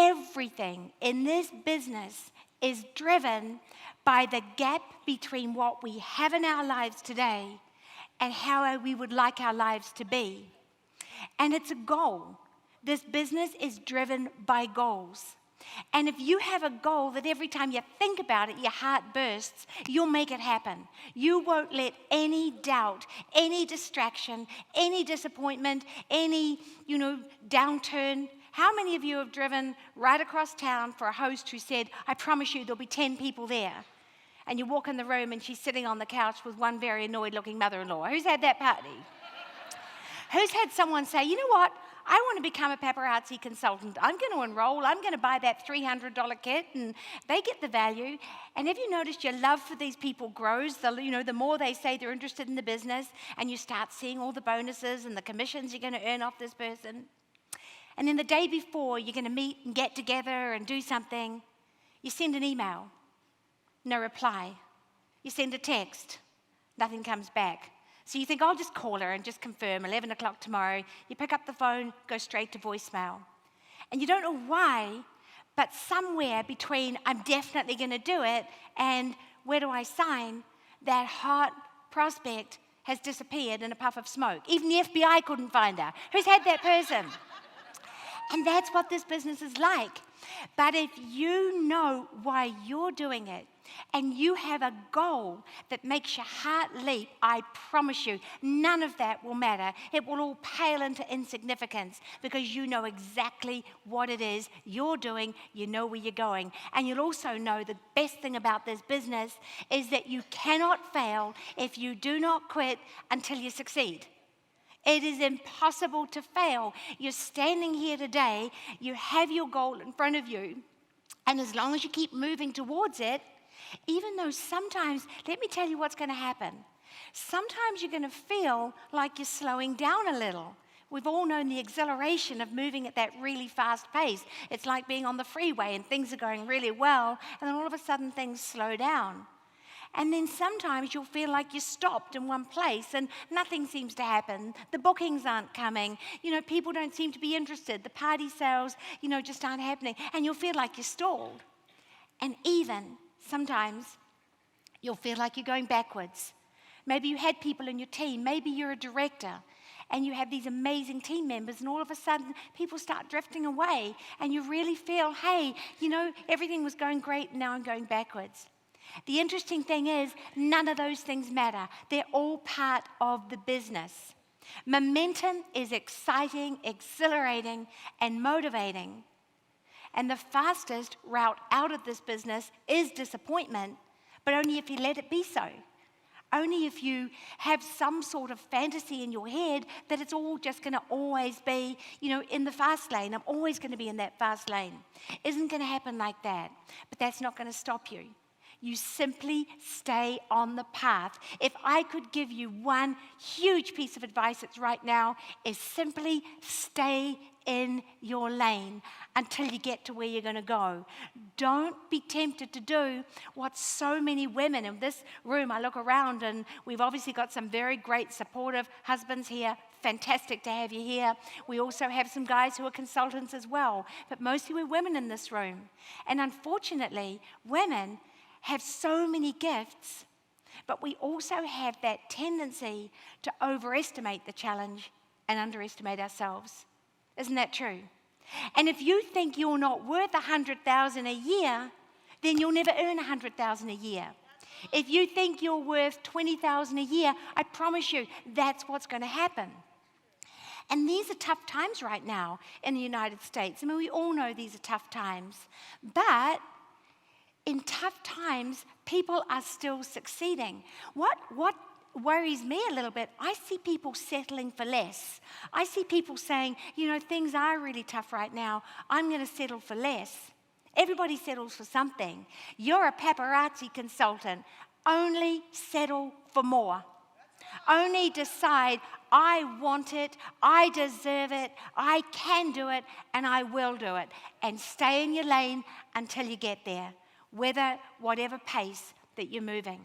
Everything in this business is driven by the gap between what we have in our lives today and how we would like our lives to be. And it's a goal. This business is driven by goals. And if you have a goal that every time you think about it, your heart bursts, you'll make it happen. You won't let any doubt, any distraction, any disappointment, any, downturn. How many of you have driven right across town for a host who said, I promise you there'll be 10 people there? And you walk in the room and she's sitting on the couch with one very annoyed looking mother-in-law. Who's had that party? Who's had someone say, you know what? I want to become a paparazzi consultant. I'm going to enroll. I'm going to buy that $300 kit, and they get the value. And have you noticed your love for these people grows? The more they say they're interested in the business, and you start seeing all the bonuses and the commissions you're going to earn off this person. And then the day before you're going to meet and get together and do something, you send an email, no reply. You send a text, nothing comes back. So you think, I'll just call her and just confirm, 11 o'clock tomorrow. You pick up the phone, go straight to voicemail. And you don't know why, but somewhere between I'm definitely going to do it and where do I sign, that hot prospect has disappeared in a puff of smoke. Even the FBI couldn't find her. Who's had that person? And that's what this business is like. But if you know why you're doing it, and you have a goal that makes your heart leap, I promise you, none of that will matter. It will all pale into insignificance because you know exactly what it is you're doing, you know where you're going. And you'll also know the best thing about this business is that you cannot fail if you do not quit until you succeed. It is impossible to fail. You're standing here today, you have your goal in front of you, and as long as you keep moving towards it, even though sometimes, let me tell you what's going to happen. Sometimes you're going to feel like you're slowing down a little. We've all known the exhilaration of moving at that really fast pace. It's like being on the freeway and things are going really well, and then all of a sudden things slow down. And then sometimes you'll feel like you're stopped in one place and nothing seems to happen. The bookings aren't coming. People don't seem to be interested. The party sales, just aren't happening. And you'll feel like you're stalled. And even sometimes you'll feel like you're going backwards. Maybe you had people in your team. Maybe you're a director and you have these amazing team members and all of a sudden people start drifting away and you really feel, hey, everything was going great and now I'm going backwards. The interesting thing is none of those things matter. They're all part of the business. Momentum is exciting, exhilarating, and motivating. And the fastest route out of this business is disappointment, but only if you let it be so. Only if you have some sort of fantasy in your head that it's all just going to always be, in the fast lane. I'm always going to be in that fast lane. Isn't going to happen like that. But that's not going to stop you. You simply stay on the path. If I could give you one huge piece of advice that's right now, is simply stay in your lane until you get to where you're going to go. Don't be tempted to do what so many women in this room, I look around and we've obviously got some very great supportive husbands here. Fantastic to have you here. We also have some guys who are consultants as well, but mostly we're women in this room. And unfortunately, women have so many gifts, but we also have that tendency to overestimate the challenge and underestimate ourselves. Isn't that true? And if you think you're not worth $100,000 a year, then you'll never earn $100,000 a year. If you think you're worth $20,000 a year, I promise you that's what's going to happen. And these are tough times right now in the United States. I mean, we all know these are tough times, but in tough times, people are still succeeding. What worries me a little bit, I see people settling for less. I see people saying, things are really tough right now. I'm going to settle for less. Everybody settles for something. You're a paparazzi consultant. Only settle for more. Only decide, I want it, I deserve it, I can do it, and I will do it. And stay in your lane until you get there. Whatever pace that you're moving.